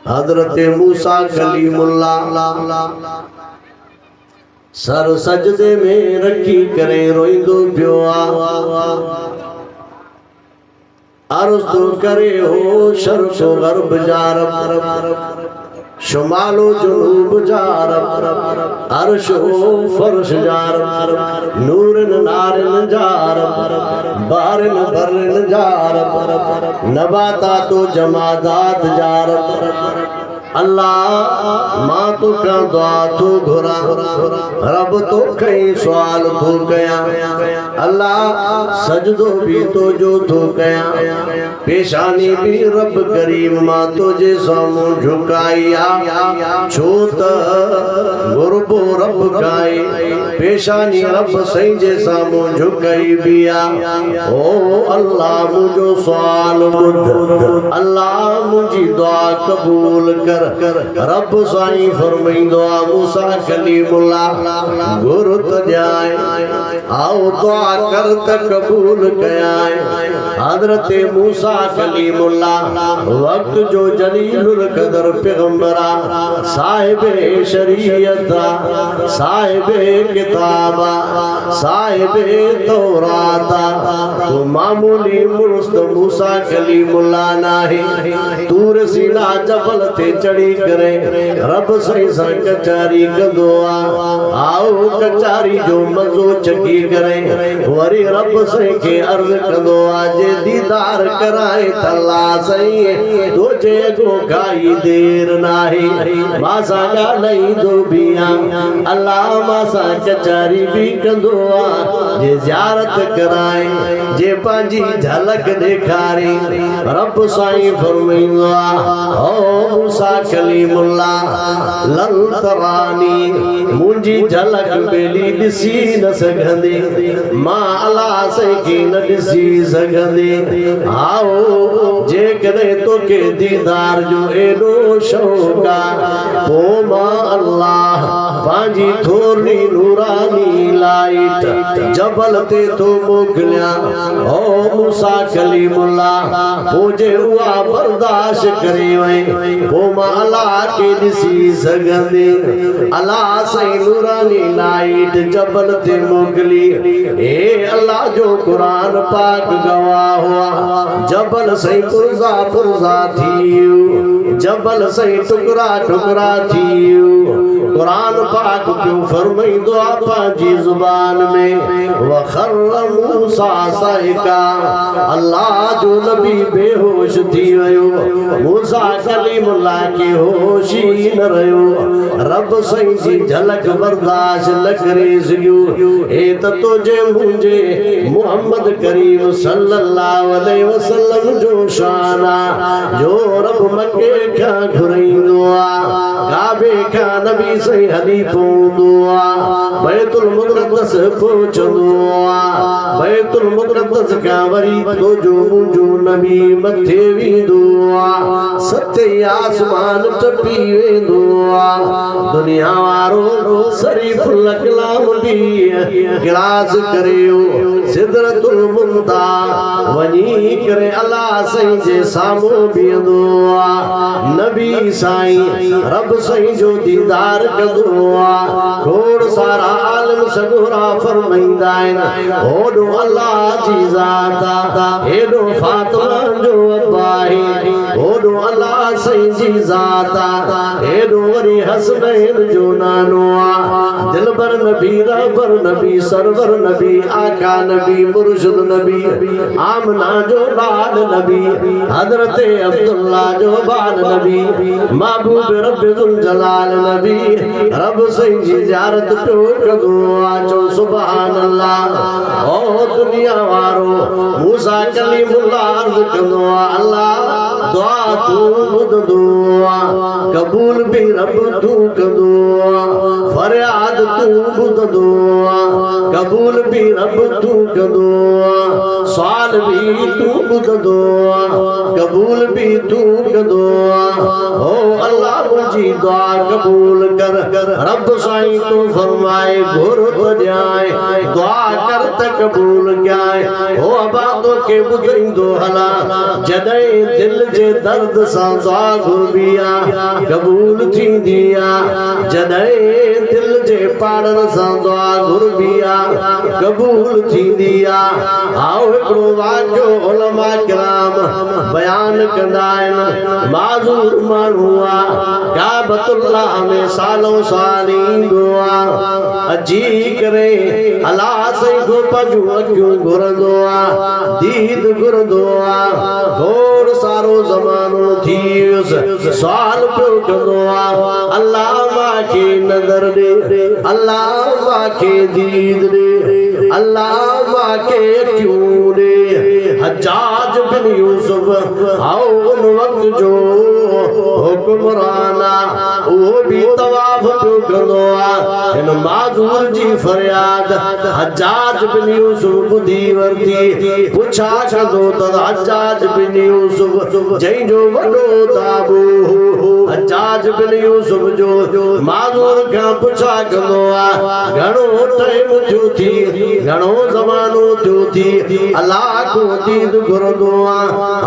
हजरत मूसा Kalimullah sir सजदे में रखी करे रोइंदो पियो अर्ज़ तो करे हो शर्क़ व ग़र्ब जा रब शुमालो जुनूब जा रब अर्श व फर्श जा रब नूरन नारन जा रब बारन बरन जा रब नबातातो जमादात जा रब अल्लाह मां तो का दुआ तो घुरा रब तो कई सवाल तो कया अल्लाह सजदो भी तो जो तो कया पेशानी भी रब करीम मां तो जे सामू झुकाया छोत गुरबो रब काई पेशानी रब सही जे सामू झुकाई बिया ओ अल्लाह मुझो सवाल बुध अल्लाह मुझी दुआ कबूल कर रब साईं फरमाइंदो मूसा कलीमुल्लाह गुरु तो जाए आओ दुआ कर त कबूल कयाए हजरत मूसा कलीमुल्लाह वक्त जो जलीलुल कदर पैगंबरा साहिबे शरीयत साहिबे किताबा साहिबे तौराता तो मामूली मुस्त मूसा कलीमुल्लाह नाही तूर सीना जबल ते चढ़ी करे रब सही सा कचारी कंदो आओ कचारी जो मज़ो चकी करे वरी रब सही के अर्ज़ कंदो जे दीदार कराए तल्ला सही तुझे को काई देर नाही मासा ॻाल्हाई दो बिया अल्लाह मासा कचारी भी कंदो जे ज़ियारत कराए जे पंहिंजी झलक ॾेखारे रब साईं फरमाईंदो ओ मूसा कलीमुल्लाह लन तरानी मुंहिंजी झलक बेली ॾिसी न सघंदी मां अल्लाह से के न ॾिसी सघंदी आओ जेकॾहिं तोखे दीदार जो एॾो शौक़ आहे पोइ मां अल्लाह पंहिंजी थोरी नूरानी लाइट जबल ते थो मोकिलियां ओ मूसा कलीमुल्लाह पोइ जे उहा बर्दाश्त करे वई पोइ मां अल्लाह के ॾिसी सघंदी अल्लाह सही नूरानी लाइट जबल ते मोकिली हे अल्लाह जो कुरान पाक गवाह हुआ जबल सही पुरज़ा पुरज़ा थी जबल सही टुकड़ा टुकड़ा थी कुरान पाक क्यों फरमाईंदो आहे पंहिंजी ज़ुबान में वखर मूसा साइका अल्लाह जो नबी बेहोश थी वियो मूसा कलीमुल्लाह के होश ही न रहियो रब सही जी झलक बर्दाश्त न करे सघियो हे त तुझे मुंहिंजे मोहम्मद करीम सल्लल्लाहु अलैहि वसल्लम जो शान आहे जो रब मके खां घुराईंदो आहे काबे खां नबी सही हली पवंदो आहे बैतुल मुक़द्दस पहुचंदो आहे बैतुल मुक़द्दस खां वरी तुझो मुंहिंजो नबी मथे वेंदो आहे सते आसमान टपी वेंदो आहे दुनिया वारो शरीफुल कलाम भी गिलास करियो सिदरतुल मुंता वनी करे अल्लाह सही जे साम्हूं बीहंदो आहे नबी साईं रब सही जो दीदार कंदो आहे खोड़ सारा आलिम सगोरा फरमाईंदा आहिनि ओॾो अल्लाह जी ज़ात हेॾो फातिमा जो अब्बा आहे ओॾो अल्लाह सही जी ज़ात हेॾो वरी हसनैन जो नानो आहे दिलबर नबी रहबर नबी सरवर नबी आका नबी मुर्शिद नबी आमना जो लाल नबी हजरत अब्दुल्ला जो बाल नबी महबूब रब जुल जलाल नबी रब सही जी ज़ियारत पियो कंदो आहे चओ सुभान अल्लाह ओ दुनिया वारो मूसा कलीमुल्लाह अर्ज़ कंदो आहे अल्लाह दुआ तू ॿुधंदो आहे कबूल भी रब तू कंदो आहे फरियाद तू ॿुधंदो आहे कबूल भी रब तू कंदो आहे सवाल भी तू ॿुधंदो आहे कबूल भी तू कंदो आहे ओ अल्लाह मुंहिंजी दुआ कबूल कर रब साईं तो फरमाए घुर तो जाए दुआ कर त कबूल कयाए ओ आबादो के बुधंदो हला जदे दिल जे दर्द सा दुआ घुरबिया कबूल थी दिया जदे दिल जे पाड़न सा दुआ घुरबिया कबूल थी दिया आओ हिकड़ो वाक्यो उलमा किराम बयान कंदा आहिनि माज़ूर माण्हू आ काबतुल्लाह में सालों साल ईंदो आ अची करे अल्लाह साईं को पंहिंजूं अखियूं घुरंदो आ दीद घुरंदो आ थोड़ सारो ज़मानो थी वियुसि सवाल पियो कंदो आ अल्लाह मांखे नज़र ॾे अल्लाह मांखे दीद ॾे अल्लाह मांखे अखियूं ॾे हज्जाज बिन यूसुफ आओ उन वक्त जो हुक्मराना वो भी तवाफ पियो कंदो आ इन माज़ूर जी फरियाद हज्जाज बिन यूसुफ ॿुधी वरिती पुछा कंदो त हज्जाज बिन यूसुफ जंहिंजो वॾो दाबो हज्जाज बिन यूसुफ जो माज़ूर खां पुछा कंदो आ घणो टाइम थियो थी घणो ज़मानो थियो थी अल्लाह को दीद घुरंदो आ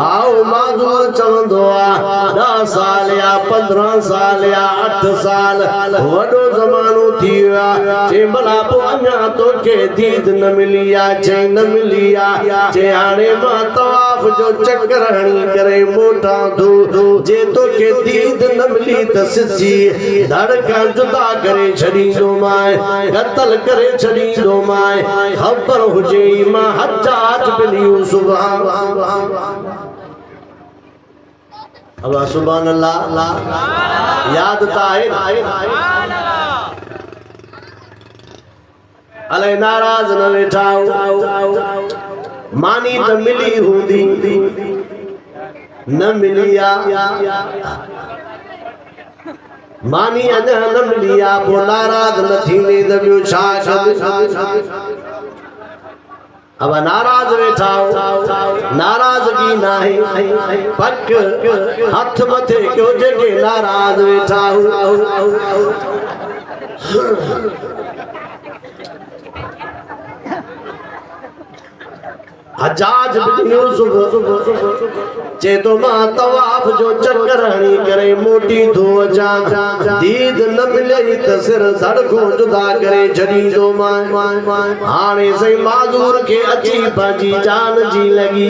आओ माज़ूर चवंदो आ 10 साल या 15 साल या 8 साल वॾो ज़मानो थी वियो आ जे भला पोइ अञा तोखे दीद न मिली आ चई न मिली आ जे हाणे मां तवाफ जो चक्कर हणी करे मोटां थो जे तोखे दीद न मिली त सिसी धड़ खां जुदा करे छॾींदो मां क़त्ल करे छॾींदो मां ख़बर हुजे मां हज्जाज बिन यूसुफ अल्लाह सुभान अल्लाह याद त आहे अले नाराज़ न वेठा मानी त मिली हूंदी न मिली आ मानी अञा न मिली आ पोइ नाराज़ न थींदे त ॿियो छा अब नाराज वेठा नाराज़गी नाहे पक हथ मथे क्यों जेके नाराज वेठा हज्जाज बिन यूसुफ चेतो मां तवाफ जो चक्कर हणी करे मोटी थो अचां दीद न मिले त सिर धड़को जुदा करे छॾींदो मां हाणे सही माज़ूर खे अची पंहिंजी जान जी लॻी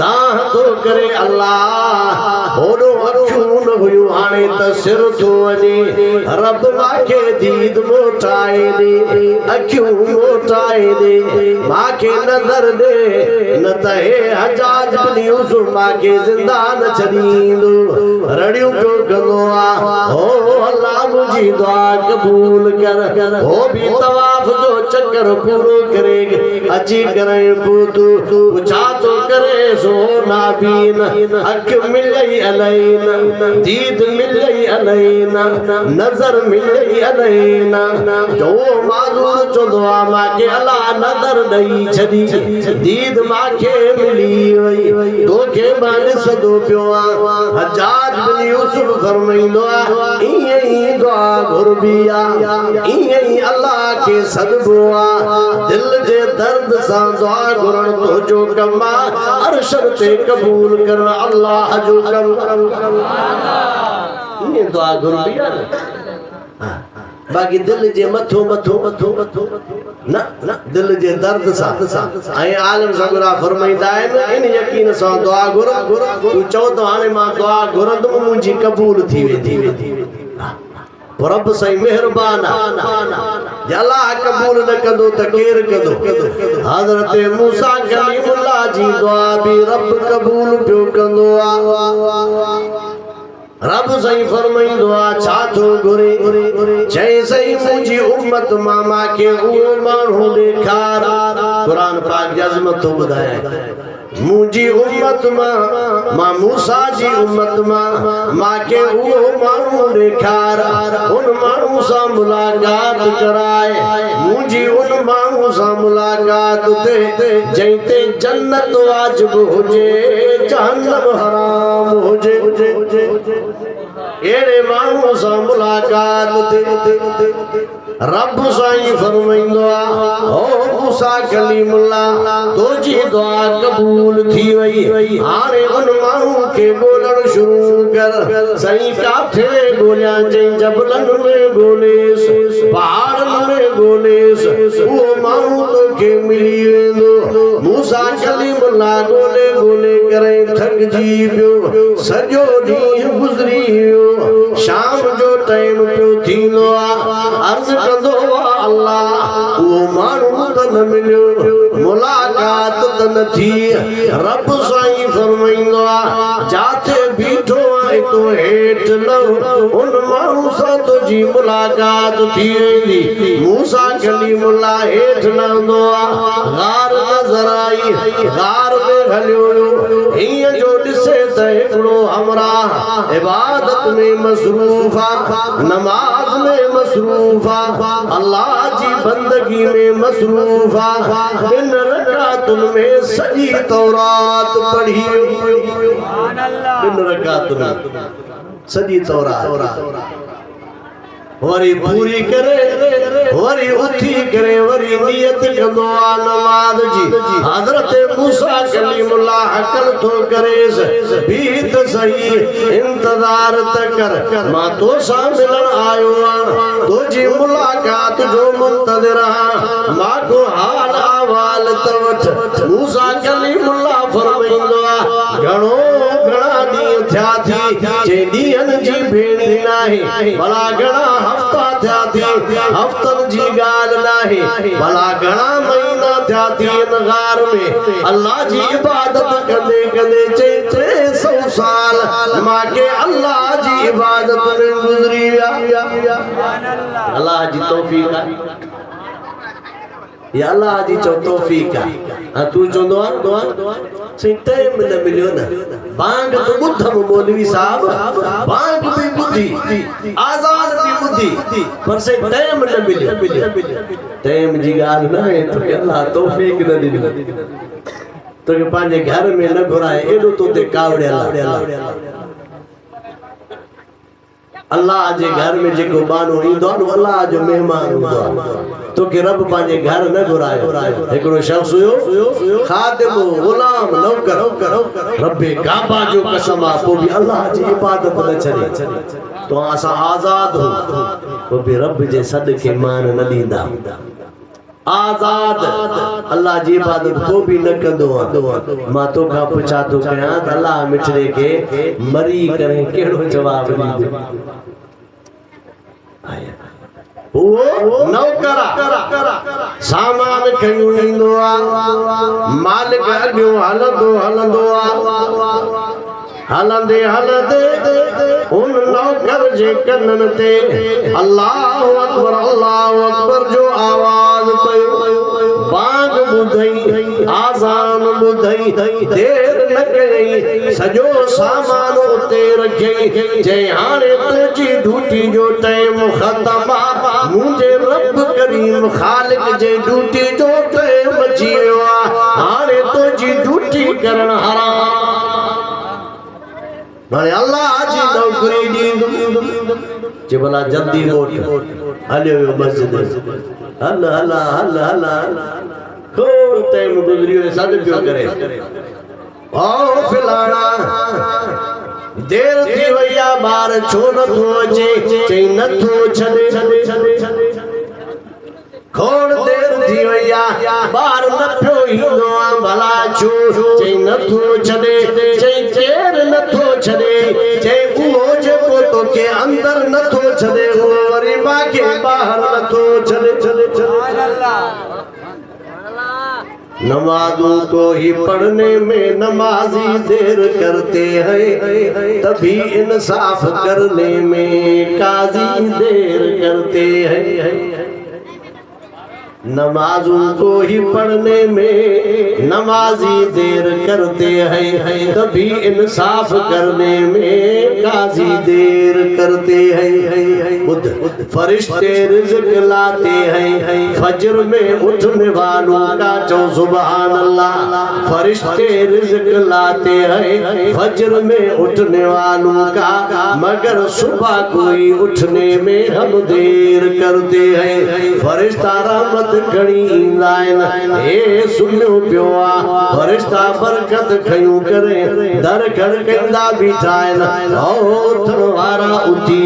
दाह थो करे अल्लाह होॾो अखियूं न हुयूं हाणे त सिर थो वञे रब मांखे दीद मोटाए ॾे अखियूं मोटाए ॾे मांखे नज़र ॾे न त हे हज्जाज बिन यूसुफ मांखे ज़िंदा न छॾींदो रड़ियूं पियो कंदो आ ओ अल्लाह मुंहिंजी दुआ क़बूल कर हो बि तवाफ जो चक्कर पूरो करे अची करे तूं छा थो करे सो नाबीन अख मिलई अलैन दीद मिलई अलैन नज़र मिलई अलैन जो माज़ूर चवंदो आ मांखे अल्लाह नज़र ॾेई छॾी दीद मांखे मिली वई तोखे मां ॾिसंदो पियो आ हज्जाज बिन यूसुफ फरमाईंदो आ ईअं ई दुआ घुरबी आ ईअं ई अल्लाह खे सॾबो आ दिल जे दर्द सां दुआ घुरण तुंहिंजो कम आ अर्श ते क़बूल कर अल्लाह जो कम ईअं दुआ घुरबी आ बाक़ी दिल जे मथो न दिल जे दर्द सां ऐं आलम सगरा फरमाईंदा आहिनि इन यकीन सां दुआ घुर तूं चओ त हाणे मां दुआ घुरंदुमि मुंहिंजी क़बूल थी वेंदी रब साईं मेहरबान अल्लाह क़बूल न कंदो त केर कंदो हज़रत मूसा कलीमुल्लाह जी दुआ बि रब क़बूल पियो कंदो आ रब सही फरमाईंदो आ छा थो घुरे चई सही मुंहिंजी उम्मत मां के उहो माण्हू ॾेखार क़ुरान पाक जी अज़मत थो ॿुधाए मुझी उम्मत मां मूसा जी उम्मत मां के वो मानू देखार उन मानू सा मुलाकात कराए मुझी उन मानू सा मुलाकात ते जैते जन्नत वाजिब हुजे जहन्नम हराम हुजे एड़े मानू सा मुलाकात ते रब साईं फरमाइंदो ओ मूसा कलीमुल्लाह तुझी दुआ कबूल थी वई हाणे उन माण्हू खे ॻोल्हण शुरू कर साईं काथे ॻोल्हिया चई जबलनि में ॻोल्हेस पहाड़नि में ॻोल्हेस उहो माण्हू तोखे मिली वेंदो मूसा कलीमुल्लाह ॻोल्हे ॻोल्हे करे थकिजी पियो सॼो ॾींहुं गुज़री वियो शाम जो टाइम पियो थींदो आहे अर्ज़ कंदो अल्लाह वो माण्हू त न मिलियो मुलाकात त न थी रब साईं फरमाईंदो आहे जाथे बीठो आहे तो हेठि लहो उन माण्हू सां तुंहिंजी मुलाकात थी वेंदी मूसा कलीमुल्लाह हेठि लहंदो आहे गार नज़र आई गार में हलियो हीअं जो ॾिसे त हिकिड़ो हमराह इबादत में मसरूफ़ आहे नमाज में मसरूफ़ आहे अल्लाह जी बंदगी में मसरूफ़ आहे इन रकातुनि में सॼी तौरात पढ़ी इन रकातुनि में सॼी तौरात वरी पूरी करे वरी उठी करे वरी नियत कंदो आहे नमाज जी हज़रत मूसा कलीमुल्लाह अकल थो करेस बीत सही इंतज़ार त कर मां तोसां मिलण आयो आहियां तुंहिंजी मुलाकात जो मुंतज़िर आहियां मां को हाल अहवाल त वठ मूसा कलीमुल्लाह फरमाईंदो आहे घणा ॾींहं थिया थी जे ॾींहंनि जी भेणी नाहे भला घणा हफ्ता थिया थी हफ्तनि जी ॻाल्हि नाहे भला घणा महीना थिया थी इन गार में अल्लाह जी इबादत कंदे कंदे 300 साल मांखे अल्लाह जी इबादत में गुज़री विया अल्लाह जी तौफ़ीक़ आहे या अल्लाह जी तौफ़ीक़ आहे तू चवंदो आहे सही टाइम न मिलियो न बांग तो ॿुधमि मौलवी साहब बांग भी ॿुधी आज़ान भी ॿुधी पर सही टाइम न मिलियो टाइम जी ॻाल्हि न आहे तोखे अल्लाह तौफ़ीक़ न ॾिनी तोखे पंहिंजे घर में न घुराए एॾो तोते कावड़ियल अल्लाह जे घर में जेको बानो ईंदो आहे अल्लाह जो मेहमान हूंदो आहे तोखे रब पंहिंजे घर न घुरायो हिकिड़ो शख़्स हुयो खादिम गुलाम नौकर रब्बे काबा जो कसम आहे पोइ बि अल्लाह जी इबादत न छॾी तो असां आज़ाद हो पोइ बि रब जे सदके मान न ॾींदा आज़ाद अल्लाह जी इबादत को भी न कंदो आहे मां तोखां पुछा थो कयां त अल्लाह मिठड़े खे मरी करे कहिड़ो जवाब ॾींदो वो नौकर सामान खयूं ईंदो आहे मालिक अॻियो हलंदो आहे हलंदे हलंदे उन नौकर जे कननि ते अल्लाहु अकबर जो आवाज़ पयो बांग ॿुधई आज़ान ॿुधई देर न कयई सॼो सामान उते रखियई चई हाणे तुंहिंजी ड्यूटी जो टाइम ख़तम आहे मुंहिंजे रब करीम ख़ालिक जे ड्यूटी जो टाइम अची वियो आहे हाणे तुंहिंजी ड्यूटी करण हराम माने अल्लाह जी नौकरी ॾींदो जे भला जल्दी मोट हलियो वियो मस्जिद हल हल हल हल खोड़ टाइम गुज़री वियो सॾ पियो करे ओ फिलाना देर थी वई आहे ॿार छो नथो अचे चई नथो छॾे खोड़ देर थी वई आहे ॿार न पियो ईंदो आहे भला छो चई नथो छॾे चई केरु नथो छॾे चई उहो जेको तोखे अंदर नथो छॾे उहो वरी मांखे ॿाहिरि नथो छॾे नमाज़ों को ही पढ़ने में नमाजी देर करते हैं तभी इंसाफ करने में काजी देर करते हैं नमाजों को ही पढ़ने में नमाजी देर करते हैं, कभी इंसाफ करने में काजी देर करते हैं। फरिश्ते रिज़्क लाते हैं, फजर में उठने वालों का चो सुभान अल्लाह। फरिश्ते रिज़्क लाते हैं, फजर में उठने वालों का, मगर सुबह कोई उठने में हम देर करते हैं। फरिश्ता रहमत खड़ी लाइन ए सुनो पियोआ, फरिश्ता बरकत खयूं करे, दर खड़कंदा बिठाइन ओ थरवारा उठी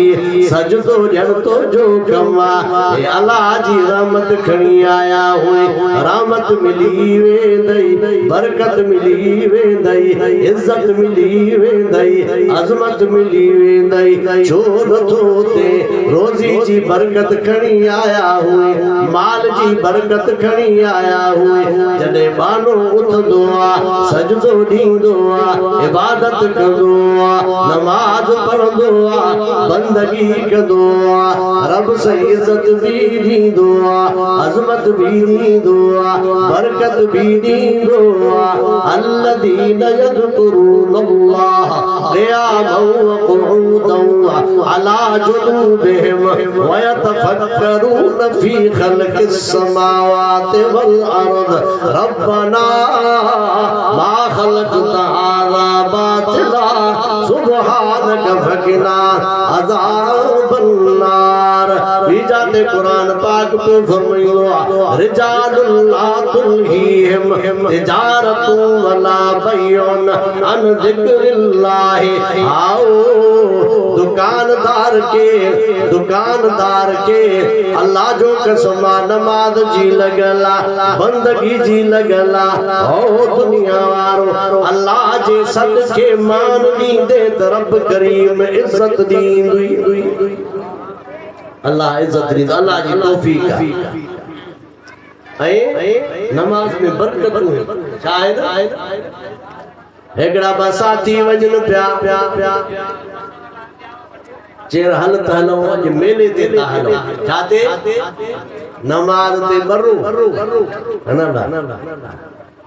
सजदो जन तो जो कमा ए अल्लाह जी रहमत खड़ी आया हुए। रहमत मिली वेंदई, बरकत मिली वेंदई, इज्जत मिली वेंदई, अजमत मिली वेंदई। छो नथो ते रोजी जी बरकत खड़ी आया हुए, माल जी बरकत खड़ी आया हुए। जॾहिं बानो उथंदो आ, सजदो ॾींदो आ, इबादत कंदो आ, नमाज पढ़ंदो आ, बंदगी कंदो आ, रब से इज्जत भी ॾींदो आ, अज़मत भी ॾींदो आ, बरकत भी ॾींदो आ। अल्लज़ीन यज़कुरूनल्लाह क़ियामन व क़ुऊदन अला जुनूबिहिम व यतफ़क्करून फ़ी ख़ल्क़िस समावाति वल अर्द रब्बना मा ख़लक़्ता हाज़ा बातिला सुब्हानक फ़क़िना अज़ाबन नार। बीजाते कुरान पाक पे फरमायो रिजालुल ला तुल्हीहिम तिजारतु वला बैउन अन ज़िक्रिल्लाह। आओ दुकानदार के अल्लाह जो कसमा नमाज जी लगला, बंदगी जी लगला। ओ दुनिया वारो अल्लाह जे सदके मान दींदे त रब करीम इज्जत दींदुई। अल्लाह इज्जत दींदो, अल्लाह जी तौफीक ऐं नमाज में बरकतूं छा आहे न। हेकड़ा बसाती वजन प्या चेर हल त हलो अज मेले ते ता हलो छाते नमाज ते बरू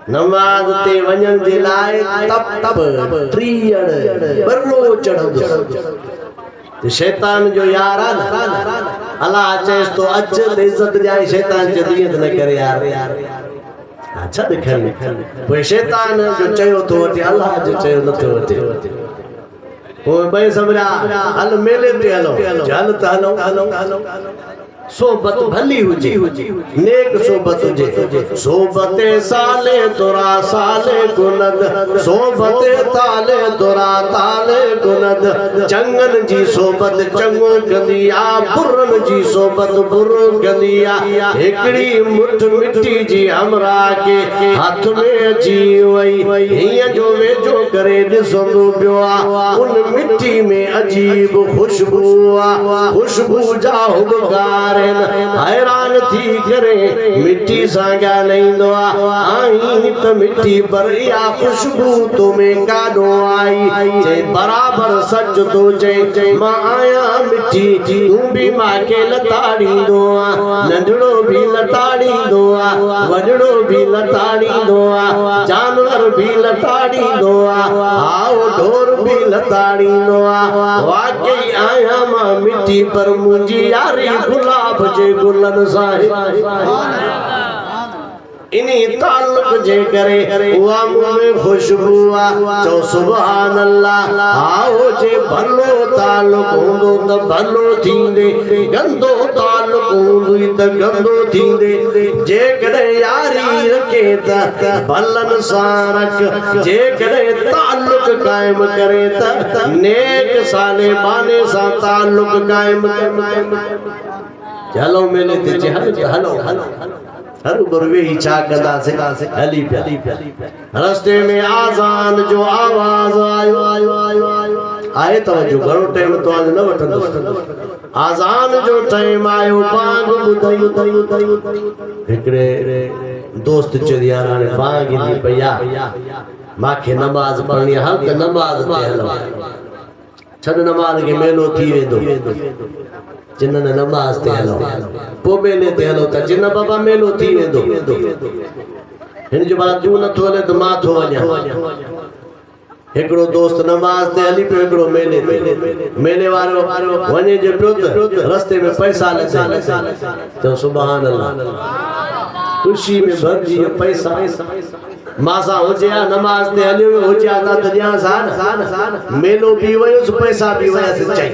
नमाज ते वञण जे लाइ तप ट्रीअड़ बरो चढ़ंदो। शैतान जो यार आ न, अल्लाह चेस तो अच ते इज्जत जाए, शैतान चदी न करे यार अच्छा दिखन पोइ शैतान जो चयो तो वठे, अल्लाह जो चयो नथो वठे। वो भाई समझा हल मेले ते हलो, चल त हलो। सोबत भली हुजे, नेक सोबत हुजे। सोबते साले तुरा साले गुनद, सोबते ताले तुरा ताले गुनद। चंगन जी सोबत चंगो कंदिया, बुरन जी सोबत बुरो कंदिया। हिकड़ी मुठ मिट्टी जी हमरा के हाथ में अची वई, हिय जो वेझो करे ॾिसंदो पियो आ, उन मिट्टी में अजीब खुशबू आ, खुशबू जा हुबकार हैरान थी करे मिट्टी सा ॻाल्हाईंदो आई त मिट्टी पर इहा खुशबू तुम्हें काॾो आई। चई बराबर सच तो चई मां आया मिट्टी, तू भी मांखे लताड़ींदो आ, नंढड़ो भी लताड़ींदो आ, वॾड़ो भी लताड़ींदो आ, जानवर भी लताड़ींदो आ, आओ ढोर भी लताड़ींदो आ। वाकई आया मां मिट्टी पर मुंहिंजी यारी गुलाब जे गुलन साहिब इन्हीं ताल्लुक जे करे उहा में खुशबू आ। चो सुभान अल्लाह। आओ जे भलो ताल्लुक हूंदो त भलो थींदे, गंदो ताल्लुक हूंदई त गंदो थींदे। जे करे यारी रखे त भलन सां रख, जे करे ताल्लुक कायम करे त नेक साले बाने सां ताल्लुक कायम कर। चलो मेले ते हलो हर गुरवे ही छा कंदा से हली पिया। रस्ते में आज़ान जो आवाज आयो आए तवजो घणो टाइम तो आज न वठंदो। आज़ान जो टाइम आयो, बांग ॿुधई। हिकड़े दोस्त चयो यार हाणे बांग ईंदी पई आ, मांखे नमाज पढ़णी, हल त नमाज ते हलो। छद नमाज के मेलो थी वेंदो जिन ने नमाज ते हलो पो मेले ते हलो त जिन बाबा मेलो थी वेंदो हिन जो बात तू न थो हले त मां थो वञा एकड़ो दोस्त नमाज ते हली पियो एकड़ो मेले वारो वने जे पियो त रस्ते में पैसा लगे तो सुभान अल्लाह खुशी में भर जी पैसा मासा होजे नमाज ते हलियो होजे ता दरिया सान मेलो भी वयो पैसा भी वया सच्चाई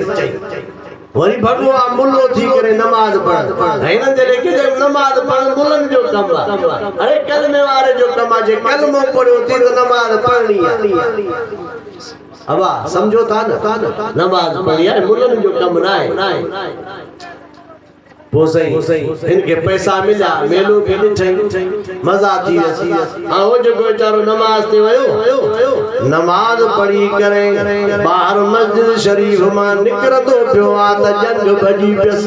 वरी भगवा मुल्लो थी करे नमाज पढ़ है न जे लेके नमाज पढ़ मुल्लन जो कम अरे कलमे वाले जो कम जे कलमो पढ़ो ती नमाज पढ़नी है अबा समझो था न नमाज पढ़ी है मुल्लन जो कम ना है वो सही इनके पैसा मिला मेलो भी ॾिठई मजा थी वसी आ ओ जो बेचारो नमाज ते वयो नमाज पढ़ी करे बाहर मस्जिद शरीफ मां निकरंदो पियो आ त जंग भजी पियस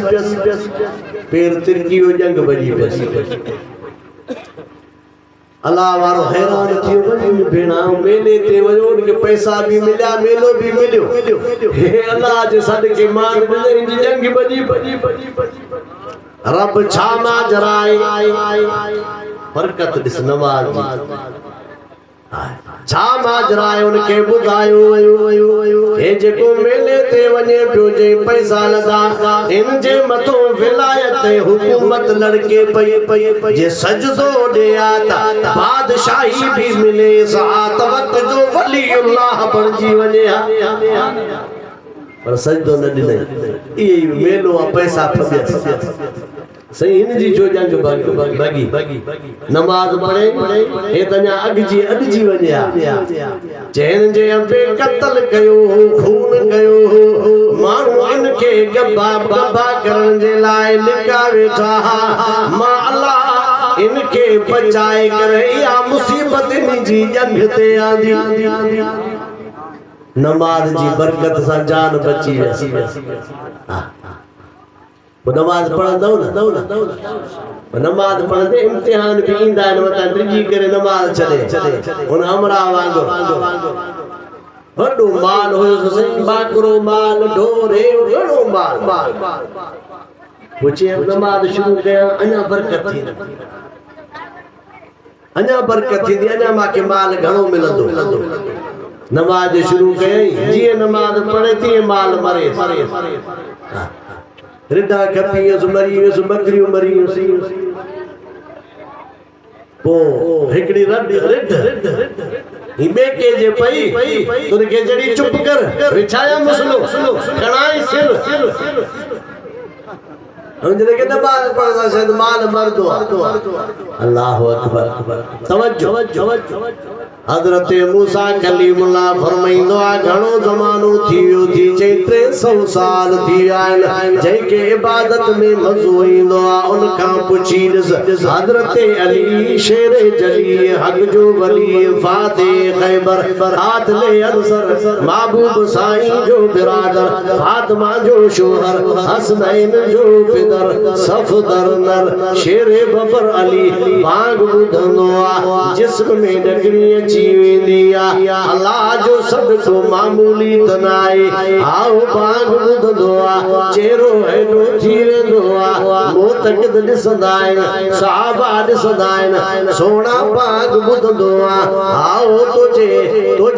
पैर तिरकी हो जंग भजी पियस अल्लाह वारो हैरान थियो वञी भेणा मेले ते वयो उनके पैसा भी मिला मेलो भी मिलियो हे अल्लाह जे सदके मां इन जंग भजी रब छा माजराए बरकत दिस नमाज छा माजराए उनके बुधायो हे जेको मेले ते वने पियो जे पैसा लगा इन जे मथो विलायत हुकूमत लड़के पई जे सजदो दिया ता बादशाही भी मिले सात वक्त जो वली अल्लाह बणजी वने पर सजदो न दिले ई मेलो पैसा फसिया सही इन जी जो जंग भागी नमाज पढ़े हे तन्या अगजी वन्या चैन जे अंबे कत्ल कयो खून कयो मानू इनके गब्बा करण जे लाए लिका वेठा मां अल्लाह इनके बचाए करे या मुसीबत जी जंग ते आंदी नमाज जी बरकत सा जान बची वसी वो नमाज पढ़ंदो न नमाज पढ़ंदे इम्तिहान भी इंदा न मता डिजी करे नमाज छड़े उन हमरा वांगो वडो माल होयो सही बाकरो माल ढोरे घणो माल पुछे नमाज शुरू कया अना बरकत थी अना माके माल घणो मिलंदो नमाज शुरू कई जी नमाज पढ़े थी माल मरे रिदा कपियस मरियस बकरियों मरियस पो हिकड़ी रिड हिमे के जे पई तुन के जड़ी चुप कर विछाया मसलो खणाई सिर हम जने के नमाज पढ़दा शायद माल मरदो अल्लाहु अकबर तवज्जो हजरत मूसा कलीमुल्लाह फरमाइंदो आ घणो जमानो थियो थी चैत्रे 100 साल थी आयल जेके इबादत में मजो इंदो आ उनका पुछी हजरत अली शेर जली हक जो वली फातिह खैबर हाथ ले अंसर महबूब साईं जो बिरादर फातिमा जो शोहर हसनैन जो पिदर सफदर नर शेर बबर अली भाग बुधंदो आ जिस्म में डगरी जीविंदिया अल्लाह जो सदको मामूली तनाए आओ बाग बुधदोआ चेरो हेडो थी वेंदोआ मोतकद दिसदाइन साहबा दिसदाइन सोना बाग बुधदोआ आओ तुझे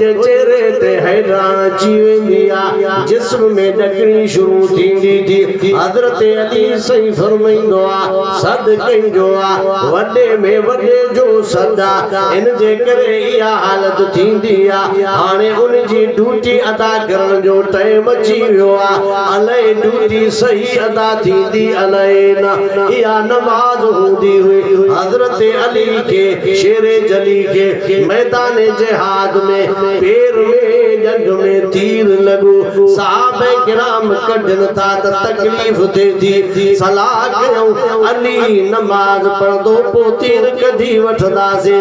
चेहरे ते हैरान जीविंदिया जिस्म में डकरी शुरू थींदी थी हजरत अली सही फरमाइंदोआ सद कइजोआ वडे में वडे जो सदा इन जे करे हालत थींदी आ हाने उन जी ड्यूटी अदा करण जो टाइम अची वियो आ अले ड्यूटी सही अदा थींदी अले न या नमाज हूंदी हुई हजरत अली के शेरे जली के मैदान जिहाद में पैर में जंग में तीर लगो साहबे किराम कढन था त तकलीफ थे थी सलाह कयो अली नमाज पढ़दो पो तीर कढी वठदा से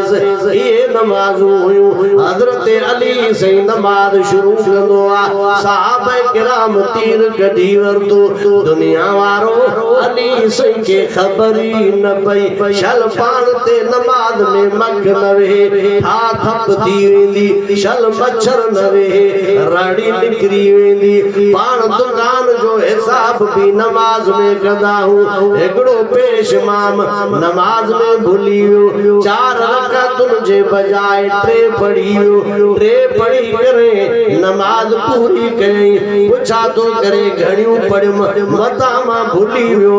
ये नमाज हजरत अली से नमाज शुरू कंदो आ साहबे किराम तीर कढी वरतो दुनिया वारो अली से के खबर ही न पई शल पान ते नमाज में मगन वे था थप थी वेंदी शल मच्छर न वे राड़ी निकरी वेंदी पान दुकान जो हिसाब भी नमाज में कंदा हूं एकड़ो पेश माम नमाज में भूली वियो 4 रकातुन जे बजाए 3 पढ़ियो 3 पढ़ी करे नमाज पूरी कई पुछा तो करे घणियों पढ़ियो मता मां भूली वियो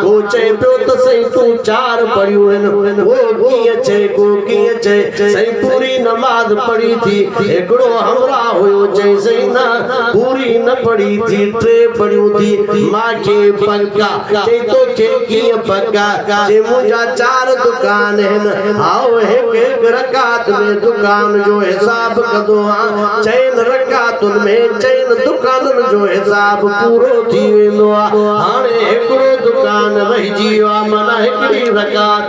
वो चए पियो त सही तू 4 पढ़ियो आहिनि वो कीअं चए को कीअं चए सही पूरी नमाज पढ़ी थी एकड़ो हमरा हुयो चए सही ना पूरी न पढ़ी थी 3 पढ़ियो थी मां के पक्का चए तो के कीअं पक्का जे मुंहिंजा 4 दुकान आहिनि आओ एक रकात में दुकान जो हिसाब कदो चैन रकातुन में चैन दुकानन जो हिसाब पूरो थी वेंदो हाणे एकड़ो दुकान रहिजी वियो माना हिकड़ी रकात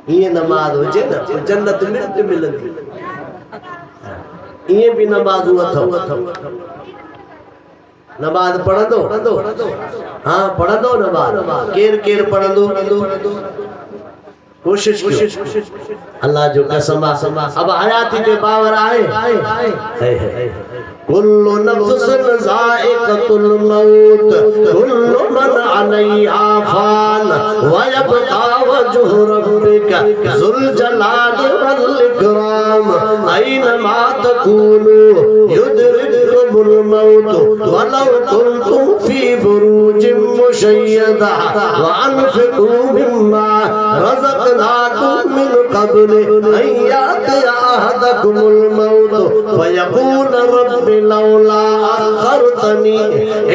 ये नमाज हुजे न जन्नत में मिलंदी ये भी नमाज़ अथव नमाज पढ़ंदो हां पढ़ंदो नमाज केर केर पढ़ंदो कोशिश अल्लाह जो कसम अब हयाती के बावर आए कुल्लु नफ्सिन ज़ाइक़तुल मौत कुल्लु मन अलैहा फ़ान व यब्क़ा वजहु रब्बिका ज़ुल जलाल वल इकराम ऐनमा तकूनु युदरिकुमुल मौत वलौ कुंतुम फ़ी बुरूजिन मुशय्यदा व अनफ़िक़ू मिम्मा रज़क़नाकुम मिन क़ब्ल अन यातिया अहदकुमुल मौत फ़यक़ूल रब्बि लौला अख़रतनी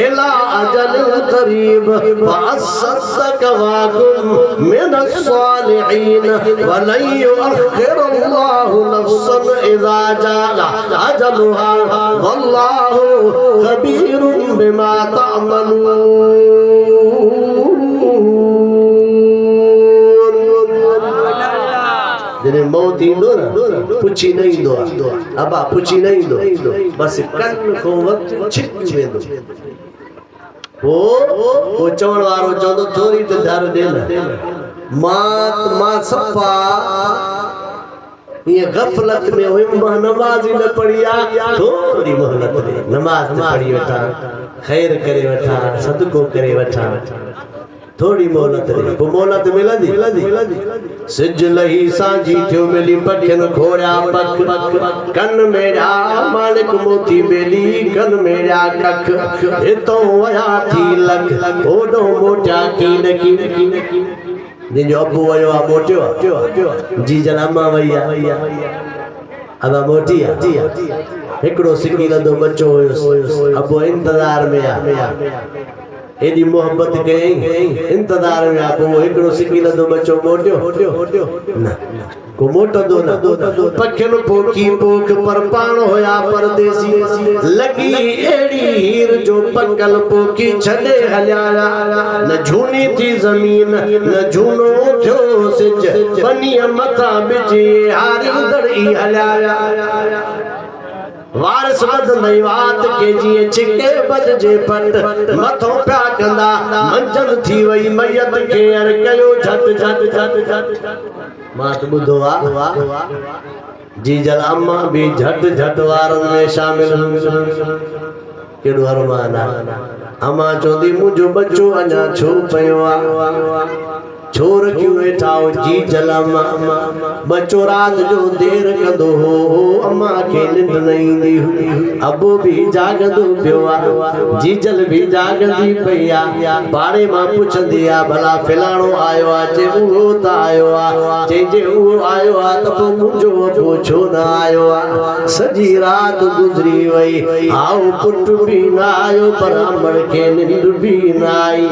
इला अजलिन क़रीब फ़अस्सद्दक़ वअकुन मिनस्सालिहीन वलन युअख़्खिरल्लाहु नफ़्सन इज़ा जाअ अजलुहा वल्लाहु ख़बीरुन बिमा तअमलून जने मौत इंदो ना पुछी नहीं इंदो अबा पुछी नहीं इंदो बस कन को वक्त छिक वेंदो वो चवण वारो चवंदो थोरी तो धर दे मां सफा ये गफलत में हुई नमाज न पढ़िया थोड़ी मोहलत दे नमाज पढ़ी वठा खैर करे वठा सदको करे वठा थोड़ी मोहलत दे वो मोहलत मिलंदी सिज लही सांझी थियो मिली पखिन घोड़ा पख कन मेरा मालिक मोती बेली कन मेरा कख हितो वया थी लख ओडो मोटा कीन जिंजो अबू वयो आ मोटियो जी जनामा वैया अब मोटी एकड़ो सिकी लदो बच्चो हुयो अबू इंतजार में आ एडी मोहब्बत कई इंतजार में आप वो एकड़ो सिकी लदो बच्चो मोटियो ना को मोटो दो ना पखन पोकी पोख पर पाण होया परदेसी लगी एड़ी हीर जो पकल पोकी छडे हल्याया न झूनी थी जमीन न झूनो थियो सिज बनी मथा बिची हारी दड़ी हल्याया वारस बद नई बात के जिए छिके बद जे पट मथो प्या कंदा मंजल थी वई मैयत के अर कयो झट मात बुधो आ जी जल अम्मा भी झट वारन में शामिल केड़ो अरमान अम्मा चोदी मुझो बच्चो अञा छो पयो आ छोर क्यों वेठाओ जी जलमा बच्चो रात जो देर कंदो हो अम्मा के निंड नहीं दी अबो भी जागदो पियो जी जल भी जागदी पया बाड़े मां पुछंदी आ भला फिलाणो आयो आ जे उहो त आयो आ जे उहो आयो आ त पो मुंजो अबो छो न आयो आ सजी रात गुजरी वई आओ पुट भी न आयो पर अमर के निंड भी न आई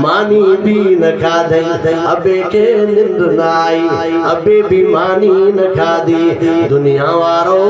मानी भी न खाधई अबे के निंद नाई अबे भी मानी न खादी दुनिया वारो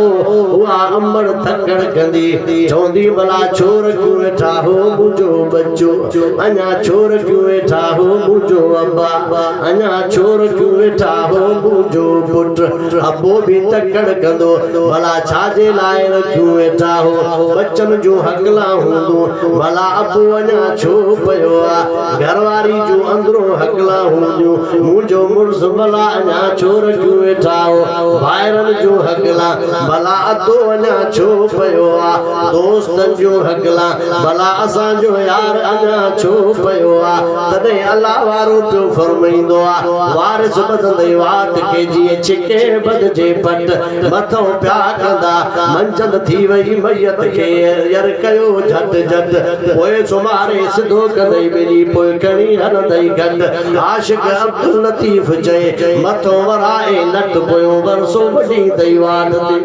वा अमर थकड़ कंदी चौंदी भला छोर क्यों वेठा हो मुझो मुझो बच्चो अञा छोर क्यों वेठा हो मुझो अब्बा अञा छोर क्यों वेठा हो मुझो पुट अबो भी तकड़ कंदो भला छाजे लाए रखियो वेठा हो बच्चन जो हकला हूंदो भला अबो अञा छो पयो आ घरवारी जो अंदरो हकला हूंदो मुझो मुर्स भला अञा छोर क्यों वेठा हो भाइरन जो हकला भला अदो अञा छो पयो आ दोस्तन जो हकला भला असां जो यार अञा छो पयो आ तदे अल्लाह वारो पियो फरमाईंदो आ वारिस बदंदे वात के जीअं छिके बदजे पट मथो प्या कंदा मंजन थी वई मैयत के यर कयो झट झट पोए सुमारे सिधो कंदई बेरी पोए कणी हलंदई घट आशिक अब्दुल लतीफ चए मथो वराए नट पोयो वरसो वडी दई वाट ते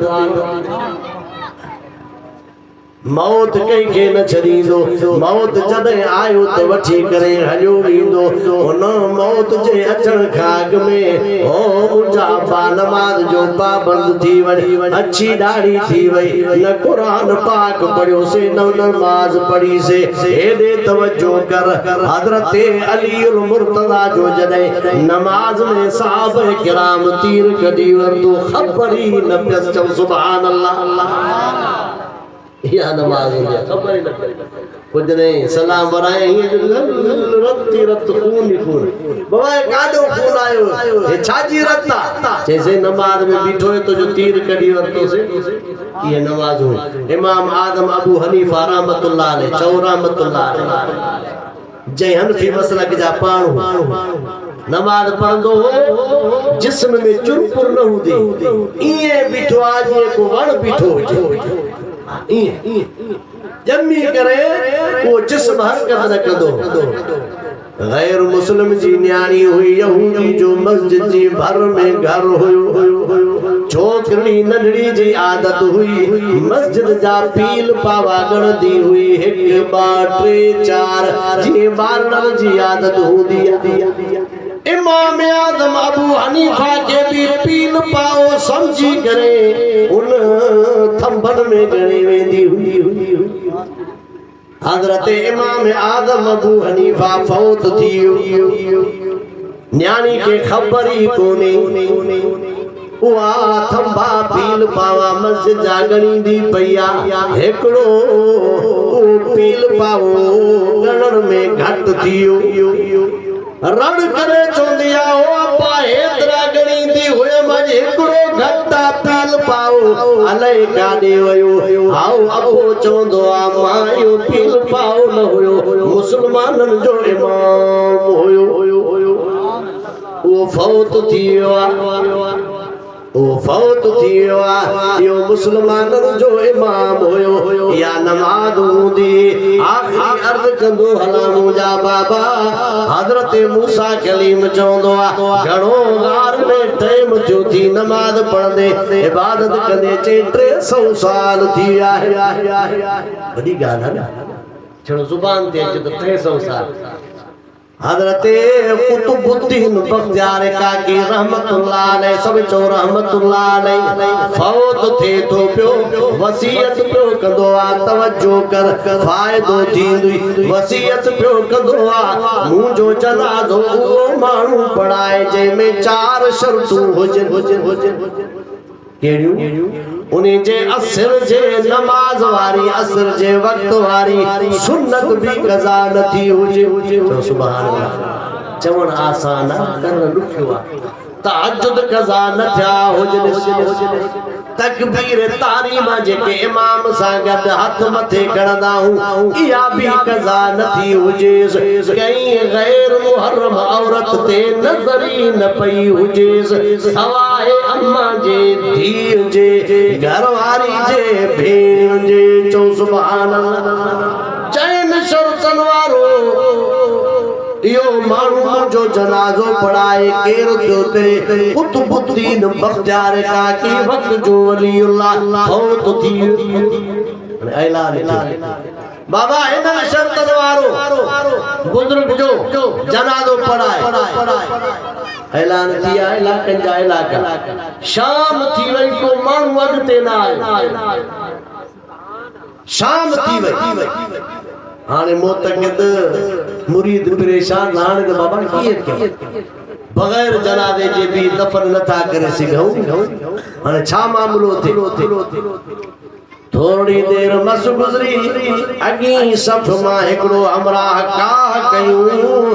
मौत कई के न छड़ींदो मौत जदे आयो त वठी करे हलियो वेंदो उन मौत जे अचण खाग में ओ मुंजा बा नमाज जो पाबंद थी वई अच्छी दाढ़ी थी वई न कुरान पाक पढ़ियो से न नमाज पढ़ी से एदे तवज्जो कर हजरत अली उल मुर्तजा जो जदे नमाज में साहब किराम तीर कडी वरतो खबर ही न पियस चो सुभान अल्लाह या नमाज है खबर ही न पई कुछ नहीं सलाम वराए रत्ती रत खून ही खून बाबा काडो खून आयो हे छाजी रत्ता जैसे नमाज में बीठो है तो जो तीर कडी वरतो से ये नमाज हो इमाम आदम अबू हनीफा रहमतुल्लाह अलैह चौ रहमतुल्लाह अलैह जय हनफी मसलक जा पाणो नमाज पढ़ंदो हो जिस्म में चुरपुर न हुंदी इए बीठो आज को वण बीठो जमी करे वो जिस्म हरकत न कंदो गैर मुस्लिम जी न्याणी हुई यहूदी जो मस्जिद जी भर में घर हुयो छोकरी नंढड़ी जी आदत हुई मस्जिद जा पील पावा गणदी हुई एक बार टे चार जी बारण जी आदत हुंदी इमाम आदम अबू हनीफा के भी पील पाओ समझी करे उन थंबन में गणी वेंदी हुई हजरत इमाम आदम अबू हनीफा फौत थी न्याणी के खबर ही कोने उहा थंबा पील पावा मस्जिद जा गणी दी पया एकड़ो पील पाओ गणन में घट थियो रण करे चोंदिया हो अपा हेतरा गणी दी होए मज एकड़ो घटा पील पाओ अलई काडे वयो आओ अबो चोंदो आ मायो पील पाओ न होयो मुसलमानन जो इमाम होयो वो फौत थियो वो फौत थियो यो मुसलमानन जो इमाम होयो या नमाज हुंदी आखिरी अर्ज कंदो हला मुंजा बाबा हजरत मूसा कलीम चवंदो आ घणो गार में टाइम थियो थी नमाज पढ़ंदे इबादत कंदे चे 300 साल थी आहे वडी गाल है छड़ो जुबान ते अचे तो 300 साल हजरत कुतुबुद्दीन बख्तियार काकी रहमतुल्लाह अलैह सब चो रहमतुल्लाह अलैह फौत थे तो पियो वसीयत पियो कंदो आ तवज्जो कर फायदो थींदी वसीयत पियो कंदो आ मुंजो जनाज़ो वो मानू पढ़ाए जे में 4 शर्तूं होजन केड़ियूं उन्हीं जे असर जे नमाज वारी असर जे वक्त वारी सुन्नत भी कज़ा न थी हुजे तो सुभान अल्लाह चवण आसान करण ॾुखियो आहे तहज्जुद कज़ा न थिया हुजनि तकबीर तारीमा जेके इमाम सां गॾु हथ मथे खणंदा हूं इहा बि कज़ा न थी हुजेसि कहीं गैर मुहर्रम औरत ते नज़र ई न पई हुजेसि सवाइ अम्मा जे धीउ जे घरवारी जे भेण जे चो सुभान अल्लाह चैन शर्तन वारो यो मानू जो जनाजो पढ़ाए केर जो ते कुतुबुद्दीन बख्तियार काकी वक्त जो वलीउल्लाह फौत थी ऐलान बाबा इन शर्तन वारो बुजुर्ग जो जनाजो पढ़ाए ऐलान किया इलाकन जा इलाका शाम थी वई को मानू अगते ना आयो शाम थी वई हाने मोतक़िद मुरीद परेशान हाने तो बाबा कीअं बगैर जनाज़े जे भी दफन नथा करे सघूं हाने छा मामलो थे थोड़ी देर मस गुजरी अगी सफ़ मां हिकिड़ो हमराह काह कयूं